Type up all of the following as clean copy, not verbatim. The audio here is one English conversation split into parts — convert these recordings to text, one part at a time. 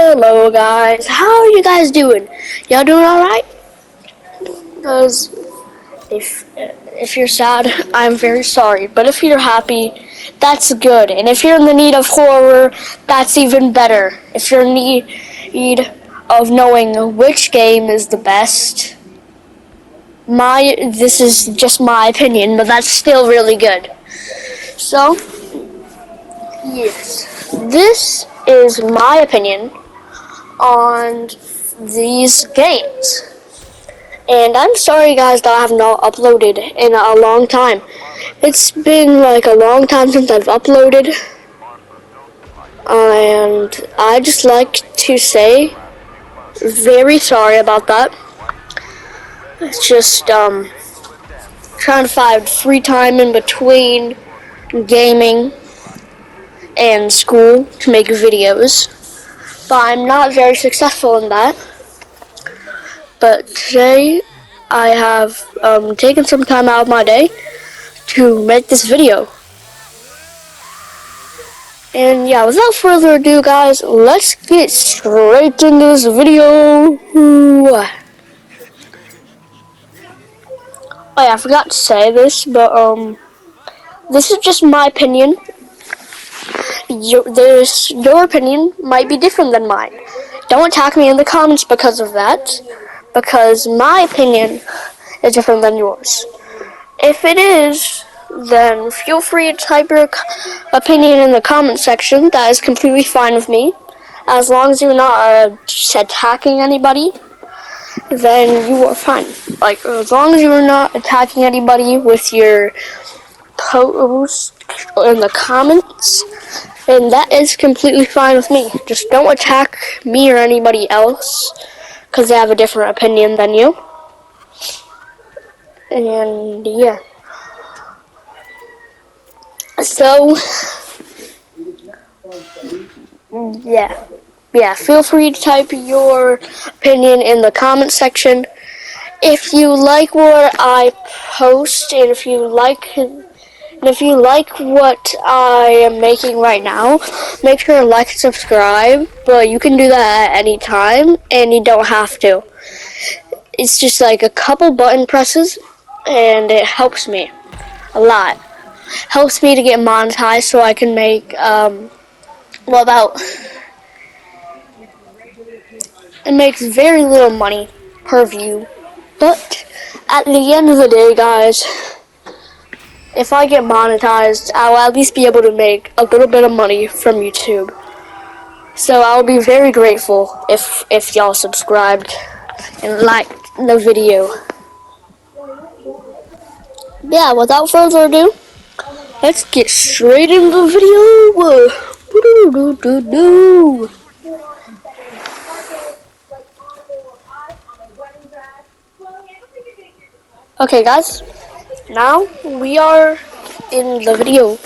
Hello guys, how are you guys doing? Y'all doing alright? Because if you're sad, I'm very sorry. But if you're happy, that's good. And if you're in the need of horror, that's even better. If you're in need of knowing which game is the best, this is just my opinion, but that's still really good. So, yes, this is my opinion on these games. And I'm sorry guys that I have not uploaded in a long time. It's been like a long time since I've uploaded. And I just like to say very sorry about that. It's just trying to find free time in between gaming and school to make videos. But I'm not very successful in that. But today I have taken some time out of my day to make this video. And yeah, without further ado guys, let's get straight into this video. Oh yeah, I forgot to say this, but this is just my opinion. Your opinion might be different than mine. Don't attack me in the comments because of that, because my opinion is different than yours. If it is, then feel free to type your opinion in the comment section. That is completely fine with me. As long as you're not attacking anybody, then you are fine. Like, as long as you're not attacking anybody with your post in the comments, then that is completely fine with me. Just don't attack me or anybody else because they have a different opinion than you. And yeah. So, yeah, feel free to type your opinion in the comment section. If you like what I post, and if you like what I am making right now, make sure to like and subscribe. But you can do that at any time, and you don't have to. It's just like a couple button presses, and it helps me a lot. Helps me to get monetized so I can make it makes very little money per view, but at the end of the day guys, if I get monetized, I'll at least be able to make a little bit of money from YouTube. So I'll be very grateful if y'all subscribed and liked the video. Yeah, without further ado, let's get straight into the video. Okay guys, now we are in the video,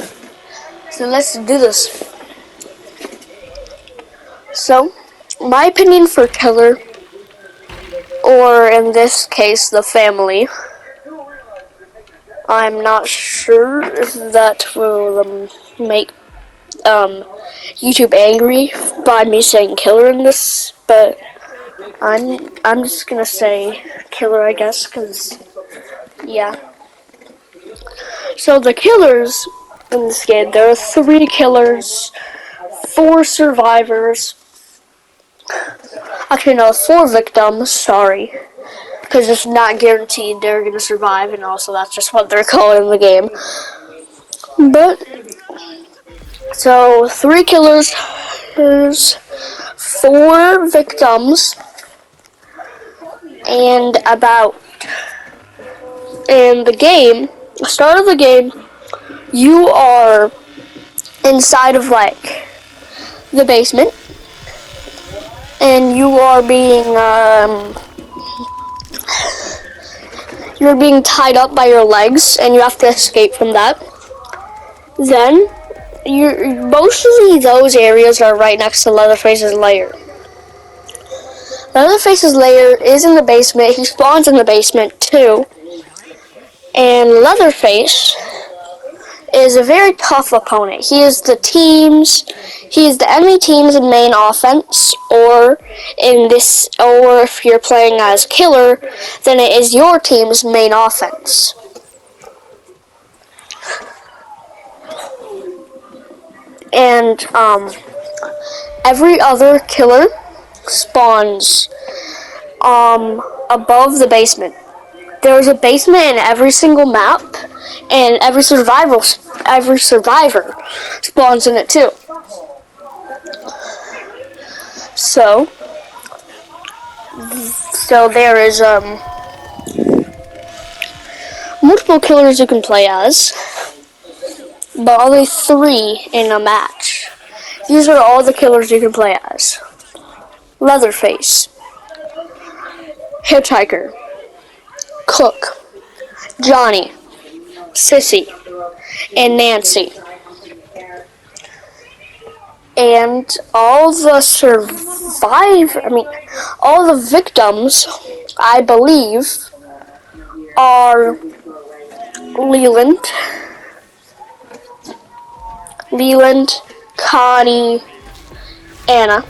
so let's do this. So, my opinion for Killer, or in this case, the family, I'm not sure if that will make YouTube angry by me saying Killer in this, but I'm just gonna say Killer, I guess, because yeah. So the killers in this game, there are 3 killers, 4 survivors. Actually, no, 4 victims, sorry. Because it's not guaranteed they're going to survive, and also that's just what they're called in the game. But, so 3 killers, 4 victims, and in the game, the start of the game, you are inside of like the basement, and you are you're being tied up by your legs, and you have to escape from that. Then mostly those areas are right next to Leatherface's lair. Leatherface's lair is in the basement. He spawns in the basement too. And Leatherface is a very tough opponent. He is the enemy team's main offense, or if you're playing as killer, then it is your team's main offense. And every other killer spawns above the basement. There is a basement in every single map, and every survivor spawns in it too. So there is multiple killers you can play as, but only 3 in a match. These are all the killers you can play as: Leatherface, Hitchhiker, Cook, Johnny, Sissy, and Nancy. And all the victims, I believe, are Leland, Connie, Anna,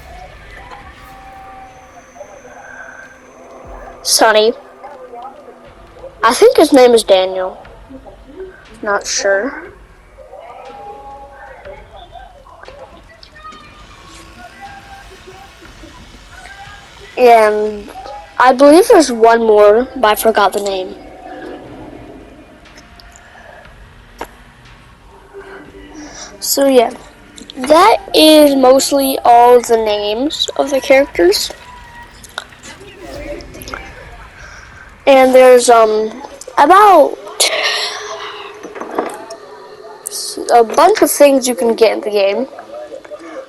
Sonny. I think his name is Daniel. Not sure. And I believe there's one more, but I forgot the name. So yeah, that is mostly all the names of the characters. And there's about a bunch of things you can get in the game,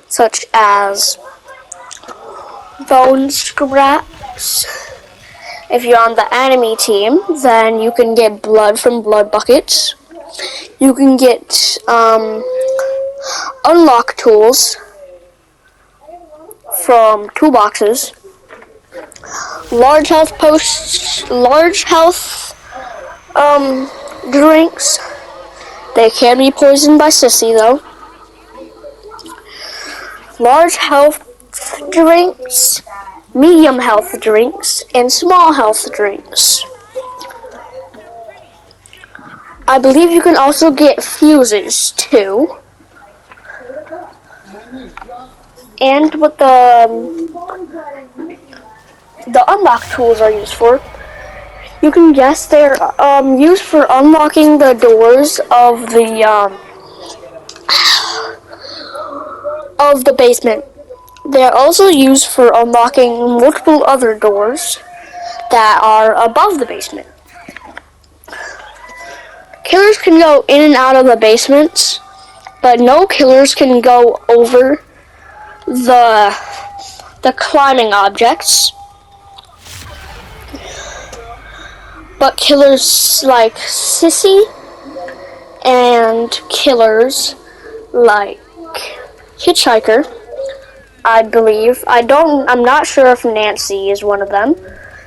such as bone scraps. If you're on the enemy team, then you can get blood from blood buckets. You can get unlock tools from toolboxes. Large health drinks. They can be poisoned by Sissy though. Large health drinks, medium health drinks, and small health drinks. I believe you can also get fuses too. And what the unlock tools are used for, you can guess they're used for unlocking the doors of the basement. They are also used for unlocking multiple other doors that are above the basement. Killers can go in and out of the basements, but no killers can go over the climbing objects. But killers like Sissy and killers like Hitchhiker, I believe. I'm not sure if Nancy is one of them,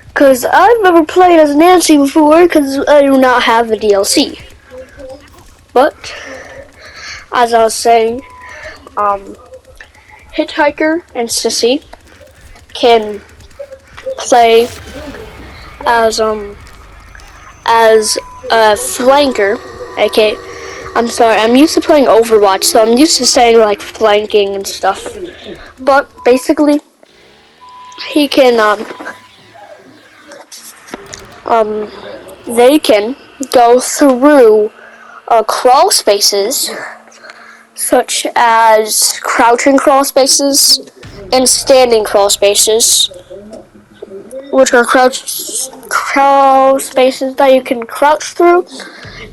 because I've never played as Nancy before, because I do not have the DLC. But, as I was saying, Hitchhiker and Sissy can play as a flanker. Okay, I'm sorry, I'm used to playing Overwatch, so I'm used to saying like flanking and stuff. But basically, he can they can go through crawl spaces, such as crouching crawl spaces and standing crawl spaces, which are crawl spaces that you can crouch through,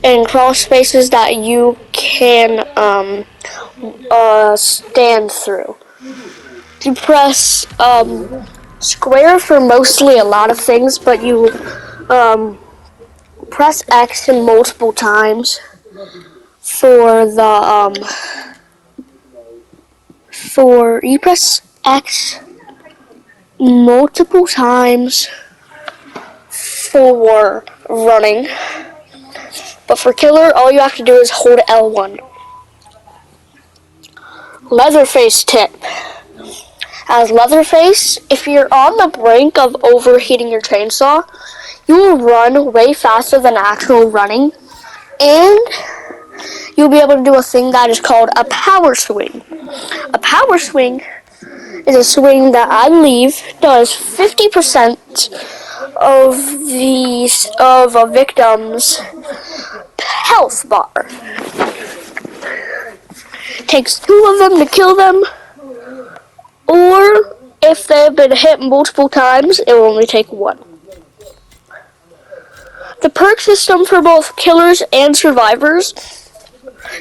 and crawl spaces that you can stand through. You press square for mostly a lot of things, but you press X multiple times for you press X multiple times for running, But for killer, all you have to do is hold L1. Leatherface tip. As Leatherface, if you're on the brink of overheating your chainsaw, you will run way faster than actual running, and you'll be able to do a thing that is called a power swing. A power swing is a swing that I believe does 50% of a victim's health bar. It takes 2 of them to kill them, or if they've been hit multiple times, it will only take 1. The perk system for both killers and survivors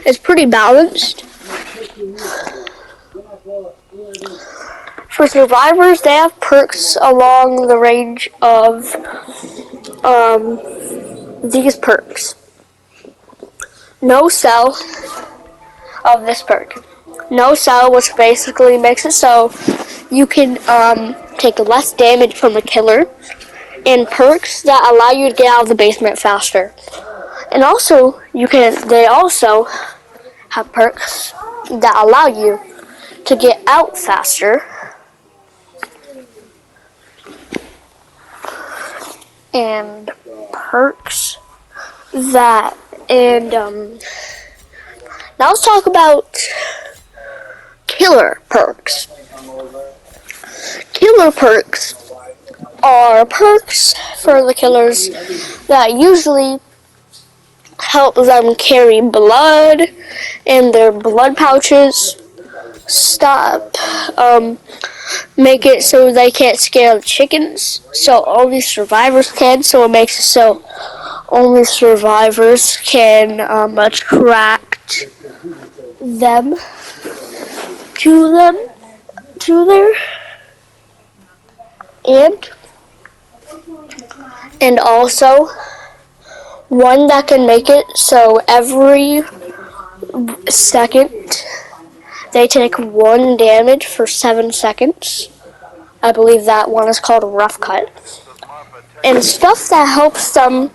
is pretty balanced. For survivors, they have perks along the range of these perks. No cell of this perk. No cell, which basically makes it so you can take less damage from the killer, and perks that allow you to get out of the basement faster. And also, they also have perks that allow you to get out faster. And perks that, now let's talk about killer perks. Killer perks are perks for the killers that usually help them carry blood in their blood pouches, make it so they can't scare the chickens, so only survivors can, so it makes it so only survivors can attract them to their and also one that can make it so every second they take 1 damage for 7 seconds. I believe that one is called a rough cut. And stuff that helps them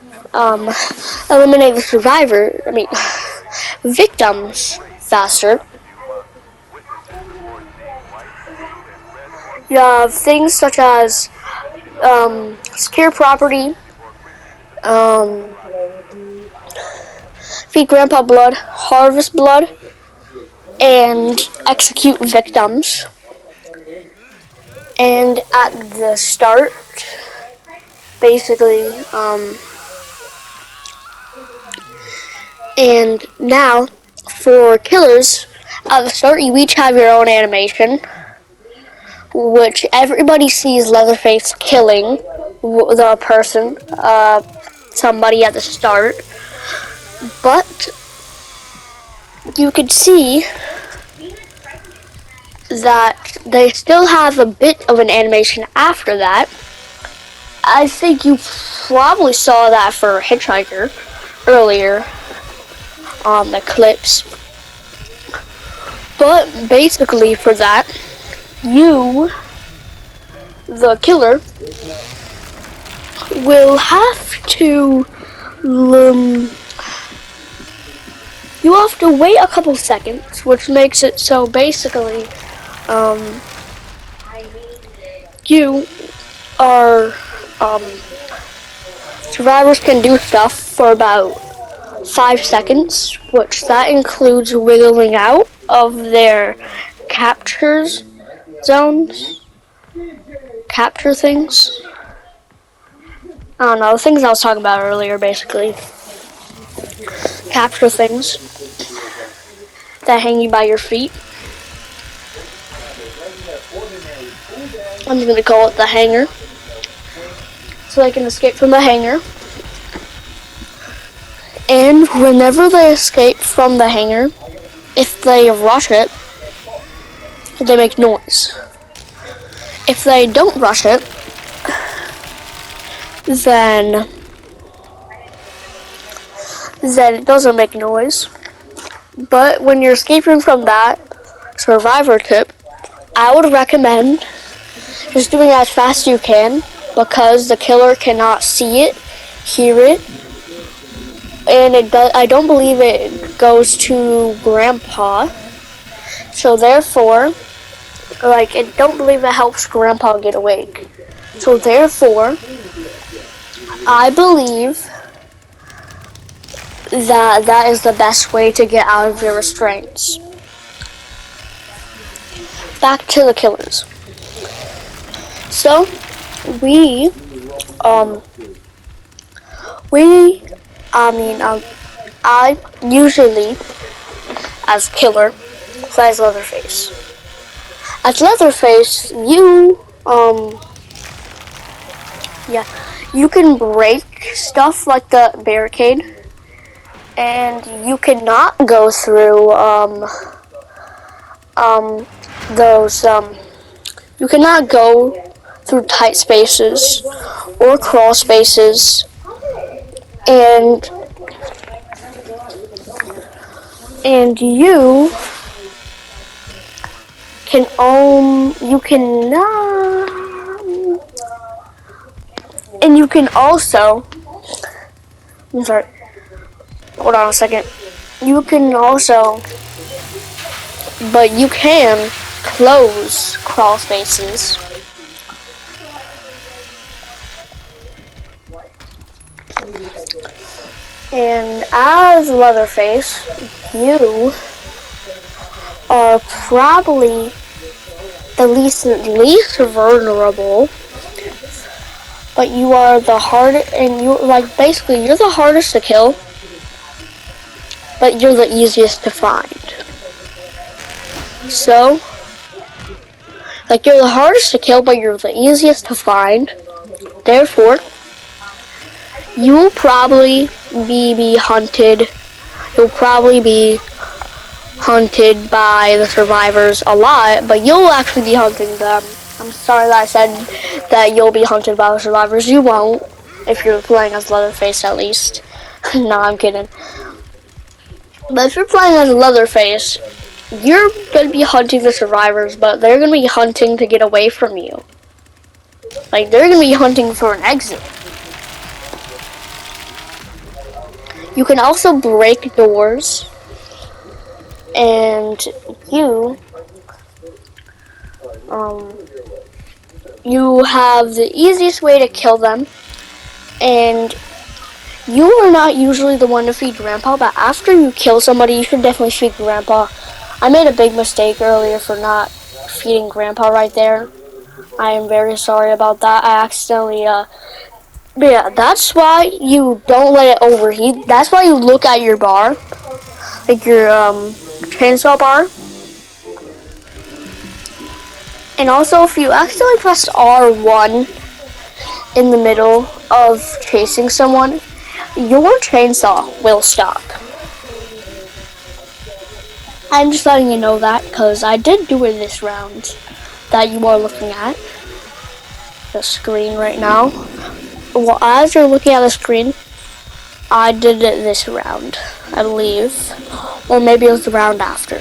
eliminate the victims faster. You have things such as secure property, feed grandpa blood, harvest blood, and execute victims. And at the start, basically, and now for killers, at the start you each have your own animation, which everybody sees Leatherface killing the person, somebody at the start, but you can see that they still have a bit of an animation after that. I think you probably saw that for Hitchhiker earlier on the clips. But basically for that, you, the killer, will have to wait a couple seconds, which makes it so basically you are survivors can do stuff for about 5 seconds, which that includes wiggling out of their captures zones, capture things. I don't know, the things I was talking about earlier, basically. Capture things that hang you by your feet. I'm going to call it the hanger, so they can escape from the hanger. And whenever they escape from the hanger, if they rush it, they make noise. If they don't rush it, then it doesn't make noise. But when you're escaping from that survivor tip, I would recommend just doing it as fast as you can, because the killer cannot see it, hear it, and I don't believe it goes to Grandpa. So therefore, like, I don't believe it helps Grandpa get awake. So therefore, I believe that that is the best way to get out of your restraints. Back to the killers. So, we, I usually, as killer, play as Leatherface. As Leatherface, you can break stuff like the barricade, and you cannot go through, you cannot go through tight spaces or crawl spaces, and you can and you can also, I'm sorry, hold on a second. You can also, but you can close crawl spaces. And as Leatherface, you are probably the least vulnerable, but you are the hardest, and basically you're the hardest to kill, but you're the easiest to find. So, you're the hardest to kill, but you're the easiest to find. Therefore, you will probably be hunted. You'll probably be hunted by the survivors a lot, but you'll actually be hunting them. I'm sorry that I said that you'll be hunted by the survivors. You won't, if you're playing as Leatherface at least. No, I'm kidding. But if you're playing as Leatherface, you're going to be hunting the survivors, but they're going to be hunting to get away from you. They're going to be hunting for an exit. You can also break doors, and you have the easiest way to kill them, and you are not usually the one to feed Grandpa, but after you kill somebody, you should definitely feed Grandpa. I made a big mistake earlier for not feeding Grandpa right there. I am very sorry about that. I accidentally, but yeah, that's why you don't let it overheat. That's why you look at your bar, your chainsaw bar. And also, if you accidentally press R1 in the middle of chasing someone, your chainsaw will stop. I'm just letting you know that, because I did do it this round that you are looking at the screen right now. Well, as you're looking at the screen, I did it this round, I believe. Or maybe it was the round after.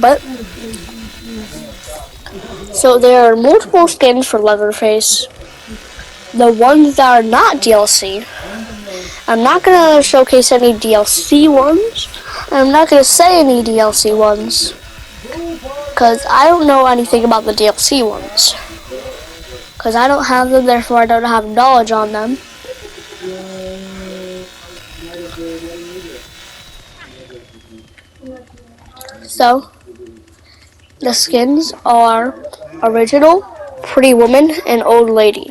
But, so there are multiple skins for Leatherface. The ones that are not DLC, I'm not going to showcase any DLC ones. I'm not going to say any DLC ones, because I don't know anything about the DLC ones. Because I don't have them, therefore I don't have knowledge on them. So, the skins are Original, Pretty Woman, and Old Lady.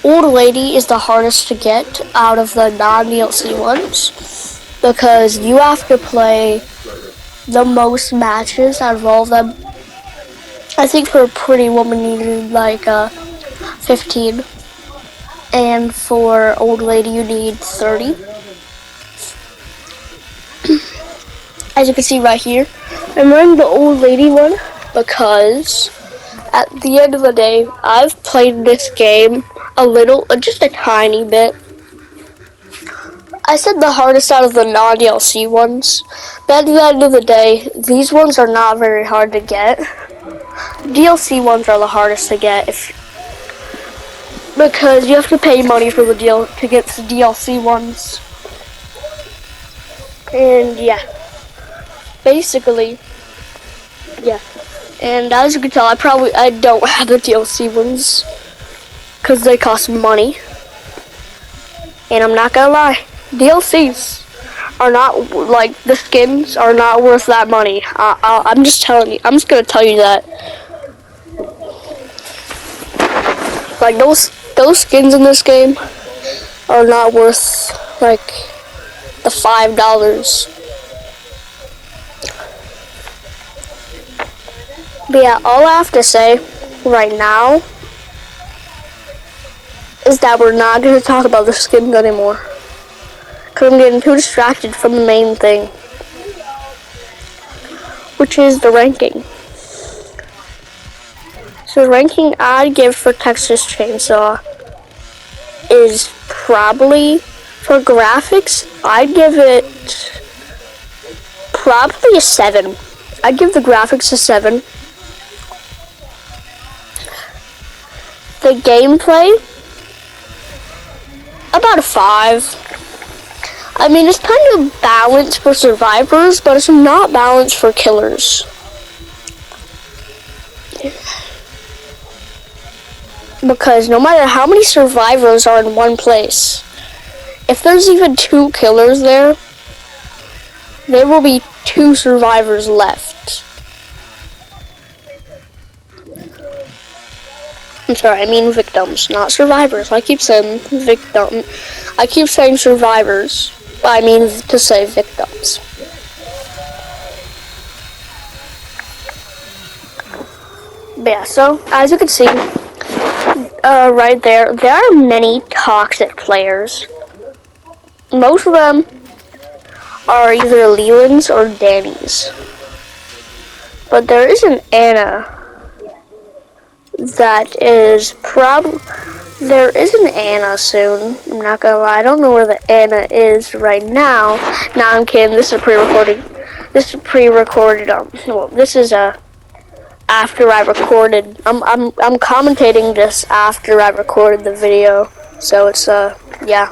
Old Lady is the hardest to get out of the non-DLC ones, because you have to play the most matches out of all of them. I think for Pretty Woman you need 15, and for Old Lady you need 30. As you can see right here, I'm wearing the Old Lady one because at the end of the day, I've played this game a little, just a tiny bit. I said the hardest out of the non-DLC ones, but at the end of the day, these ones are not very hard to get. DLC ones are the hardest to get. because you have to pay money for the deal to get the DLC ones. And yeah, basically, yeah. And as you can tell, I don't have the DLC ones because they cost money. And I'm not gonna lie, DLCs are not, like, the skins are not worth that money. I'm just telling you. I'm just gonna tell you that. Like, those skins in this game are not worth, like, the $5. But yeah, all I have to say right now is that we're not going to talk about the skins anymore. Because I'm getting too distracted from the main thing, which is the ranking. So the ranking I'd give for Texas Chainsaw is probably, for graphics, I'd give it probably a 7. I'd give the graphics a 7. The gameplay, about a 5. I mean, it's kind of balanced for survivors, but it's not balanced for killers. Because no matter how many survivors are in one place, if there's even 2 killers there, there will be 2 survivors left. I'm sorry, I mean victims, not survivors. I keep saying victim. I keep saying survivors, but I mean to say victims. But yeah, so as you can see, right there are many toxic players. Most of them are either Leland's or Danny's. But there is an Anna that is there is an Anna soon. I'm not gonna lie, I don't know where the Anna is right now. Nah, I'm kidding, this is pre-recorded. This is pre-recorded, well, this is after I recorded. I'm commentating this after I recorded the video. So it's yeah.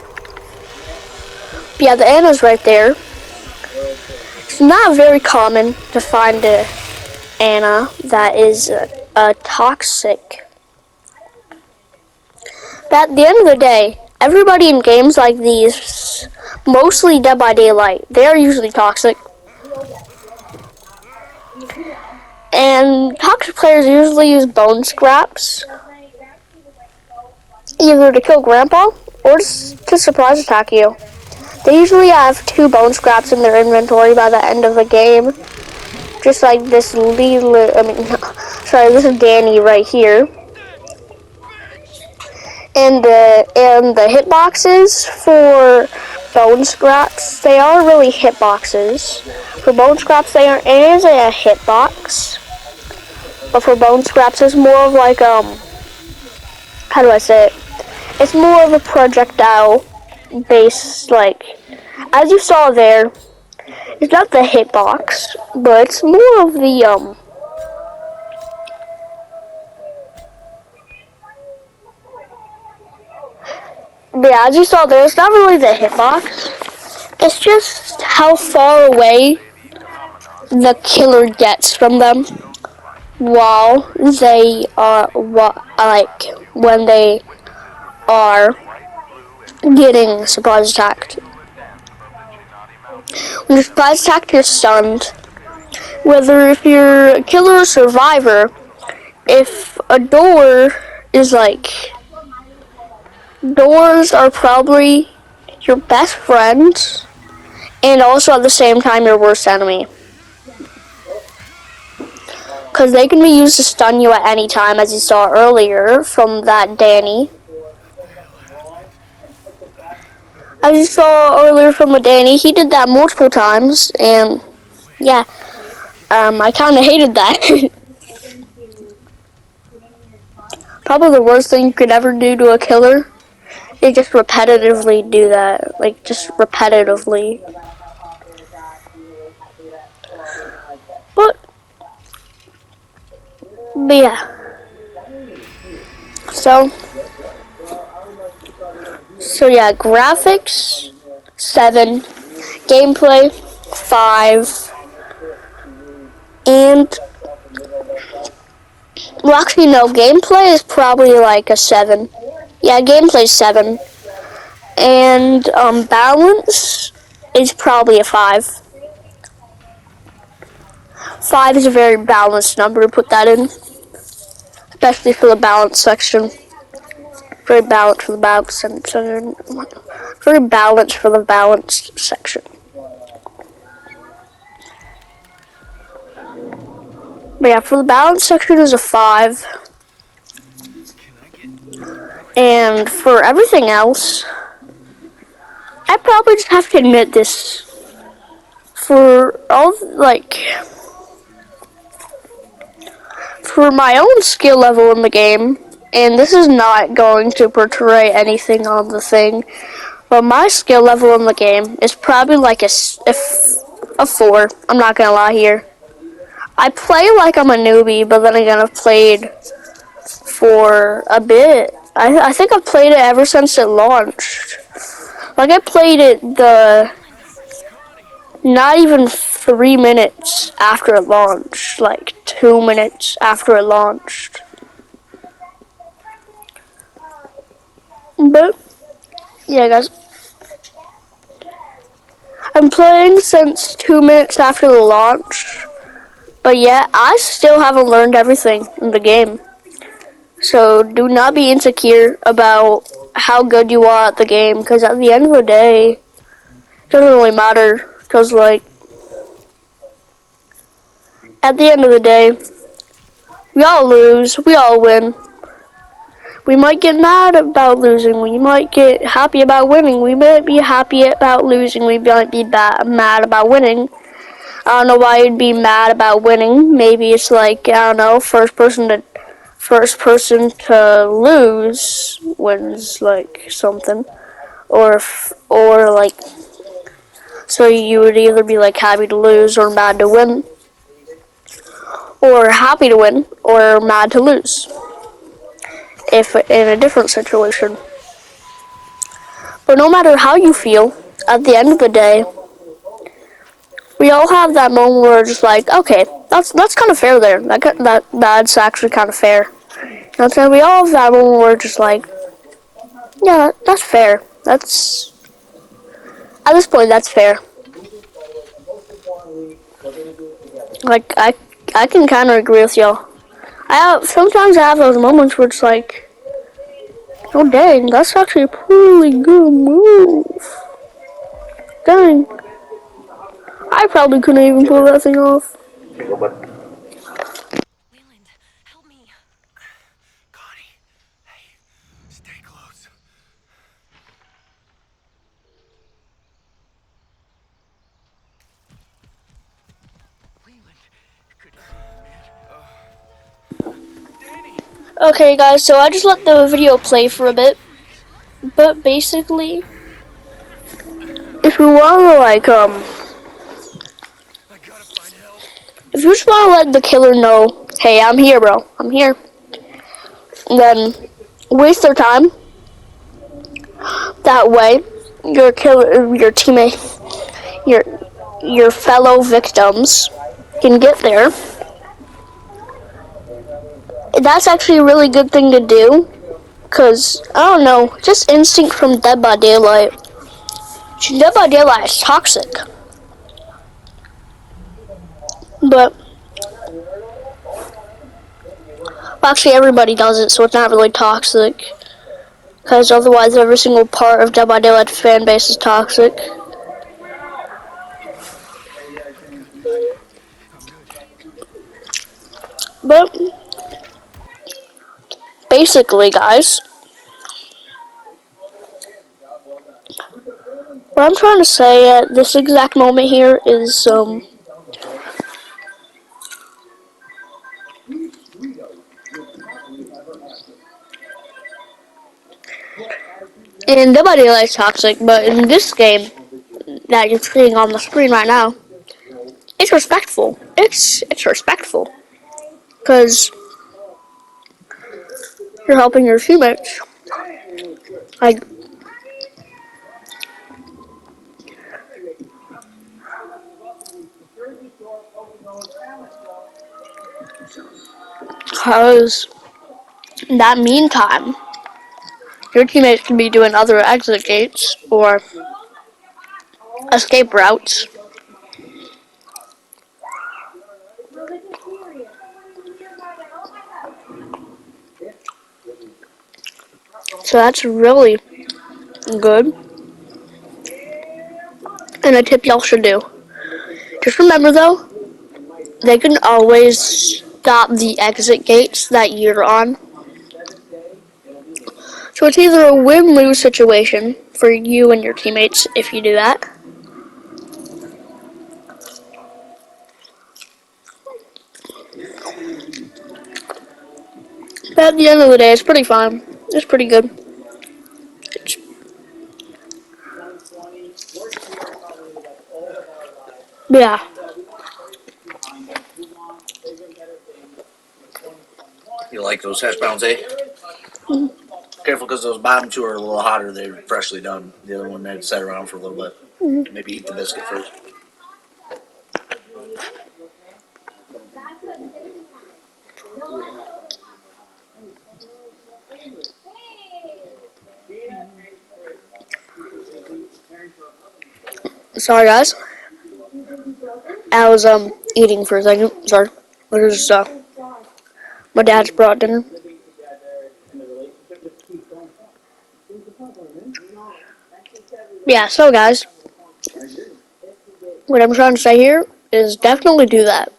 But yeah, the Anna's right there. It's not very common to find a Anna that is toxic. But at the end of the day, everybody in games like these, mostly Dead by Daylight, they are usually toxic. And toxic players usually use bone scraps, either to kill Grandpa or to surprise attack you. They usually have 2 bone scraps in their inventory by the end of the game. Just like this this is Danny right here. And the hitboxes for bone scraps, they are really hitboxes. For bone scraps, it is a hitbox. But for bone scraps, it's more of like, how do I say it? It's more of a projectile based, like, as you saw there, it's not the hitbox, but it's more of the, yeah, as you saw there, it's not really the hitbox. It's just how far away the killer gets from them while they are, like, when they are getting surprise attacked. When you're surprise attacked, you're stunned. Whether if you're a killer or survivor, if a door is like, doors are probably your best friend and also at the same time your worst enemy. Because they can be used to stun you at any time, as you saw earlier from that Danny. As you saw earlier from the Danny, he did that multiple times, and yeah, I kind of hated that. Probably the worst thing you could ever do to a killer is just repetitively do that, like just repetitively. But yeah, so So yeah, graphics 7, gameplay 5, and well, actually no, gameplay is probably like a 7. Yeah, gameplay 7, and balance is probably a 5. 5 is a very balanced number to put that in, especially for the balance section. Very balanced for the balance section. Very balanced for the balanced section. But yeah, for the balance section is a 5. And for everything else, I probably just have to admit this. For all, for my own skill level in the game, and this is not going to portray anything on the thing, but my skill level in the game is probably like a 4. I'm not gonna lie here. I play like I'm a newbie, but then again, I've played for a bit. I think I've played it ever since it launched. Like, I played it not even 3 minutes after it launched. Like, 2 minutes after it launched. But, yeah, guys. I'm playing since 2 minutes after the launch. But yeah, I still haven't learned everything in the game. So do not be insecure about how good you are at the game, because at the end of the day, it doesn't really matter. Because, like, at the end of the day, we all lose, we all win. We might get mad about losing, we might get happy about winning, we might be happy about losing, we might be mad about winning. I don't know why you'd be mad about winning. Maybe it's like, I don't know, first person to lose wins like something, or like, so you would either be like happy to lose or mad to win, or happy to win or mad to lose if in a different situation. But no matter how you feel, at the end of the day, we all have that moment where we're just like, okay, that's kind of fair there. That's actually kind of fair. You know what I'm saying? We all have that moment where we're just like, yeah, that's fair. That's, at this point, that's fair. Like, I can kind of agree with y'all. Sometimes I have those moments where it's like, oh dang, that's actually a pretty good move. Dang. I probably couldn't even pull that thing off. Leland, help me. Connie, hey, stay close. Leland, good to see you, man. Danny. Okay, guys, so I just let the video play for a bit. But basically, if you want to, like, I gotta find help. if you just want to let the killer know, hey, I'm here, bro, I'm here, then waste their time. That way, your teammate, your fellow victims can get there. That's actually a really good thing to do, because, I don't know, just instinct from Dead by Daylight. Dead by Daylight is toxic. But actually everybody does it, so it's not really toxic. Because otherwise every single part of Dead by Daylight's fan base is toxic. But basically, guys, what I'm trying to say at this exact moment here is, and Dead by Daylight's toxic, but in this game that you're seeing on the screen right now, it's respectful. It's respectful. Because you're helping your teammates. Like, Because in that meantime, your teammates can be doing other exit gates or escape routes. So that's really good. And a tip y'all should do. Just remember though, they can always stop the exit gates that you're on. So it's either a win-lose situation for you and your teammates if you do that. But at the end of the day, it's pretty fun. It's pretty good. Yeah. You like those hash browns, eh? Careful, because those bottom two are a little hotter. They're freshly done. The other one they'd set around for a little bit. Maybe eat the biscuit first. Sorry guys. I was eating for a second. Sorry. My dad's brought dinner. Yeah, so guys, what I'm trying to say here is definitely do that.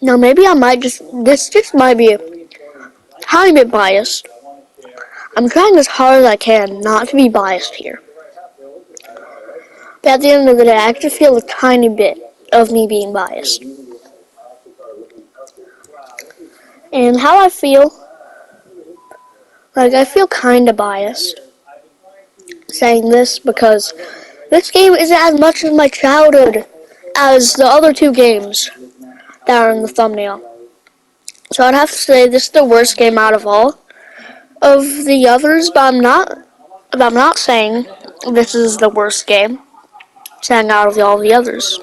Now maybe I might this just might be a tiny bit biased. I'm trying as hard as I can not to be biased here. But at the end of the day, I can feel a tiny bit of me being biased. And how I feel, like I feel kinda biased saying this because this game isn't as much of my childhood as the other two games that are in the thumbnail. So I'd have to say this is the worst game out of all of the others, but I'm not saying this is the worst game. I'm saying out of all the others.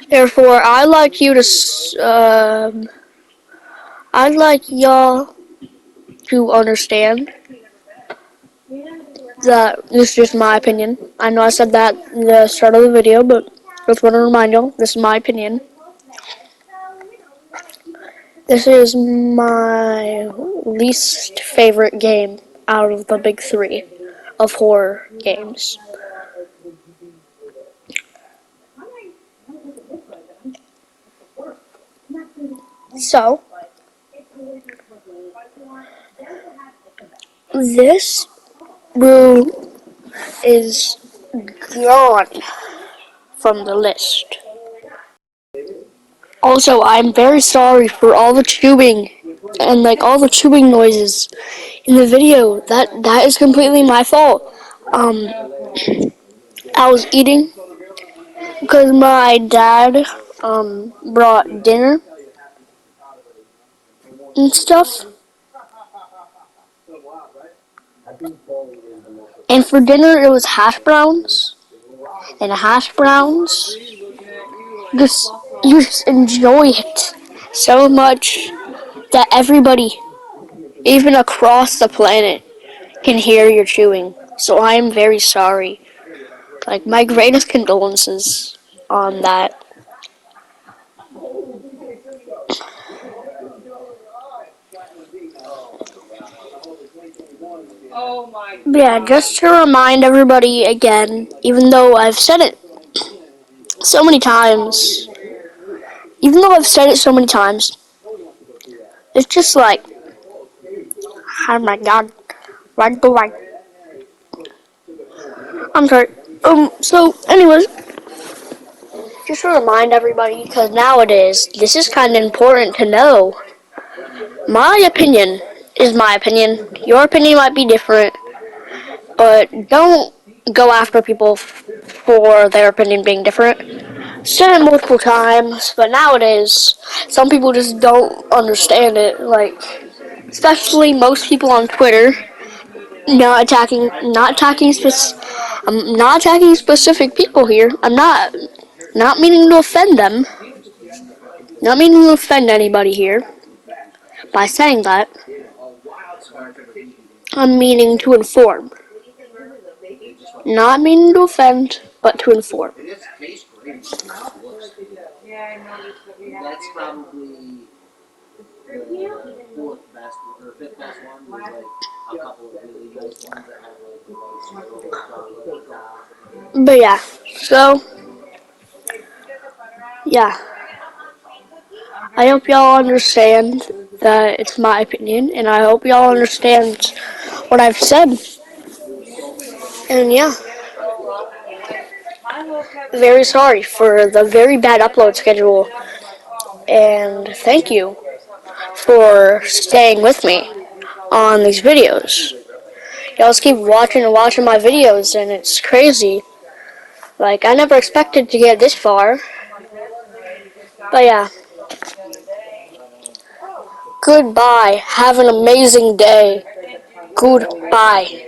Therefore, I'd like y'all to understand that this is just my opinion. I know I said that at the start of the video, but I just want to remind y'all, this is my opinion. This is my least favorite game out of the big three of horror games. So, this rule is gone from the list. Also, I'm very sorry for all the chewing and all the chewing noises in the video. That is completely my fault. I was eating because my dad brought dinner and stuff. And for dinner it was hash browns. And hash browns, you just enjoy it so much that everybody, even across the planet, can hear your chewing. So I am very sorry. My greatest condolences on that. Yeah, just to remind everybody again, even though I've said it so many times, it's just oh my god, right the right. I'm sorry. So, anyways, just to remind everybody, because nowadays, this is kind of important to know. My opinion is my opinion. Your opinion might be different, but don't go after people for their opinion being different. Said it multiple times, but nowadays some people just don't understand it. Like, especially most people on Twitter, I'm not attacking specific people here. I'm not meaning to offend them. Not meaning to offend anybody here by saying that. I'm meaning to inform. Not meaning to offend, but to inform. That's probably the fourth best or fifth best one. There's like a couple of really nice ones that have like But yeah, so yeah. I hope y'all understand that it's my opinion, and I hope y'all understand what I've said. And yeah, very sorry for the very bad upload schedule, and thank you for staying with me on these videos. Y'all just keep watching and watching my videos, and it's crazy. Like, I never expected to get this far. But yeah. Goodbye. Have an amazing day. Goodbye.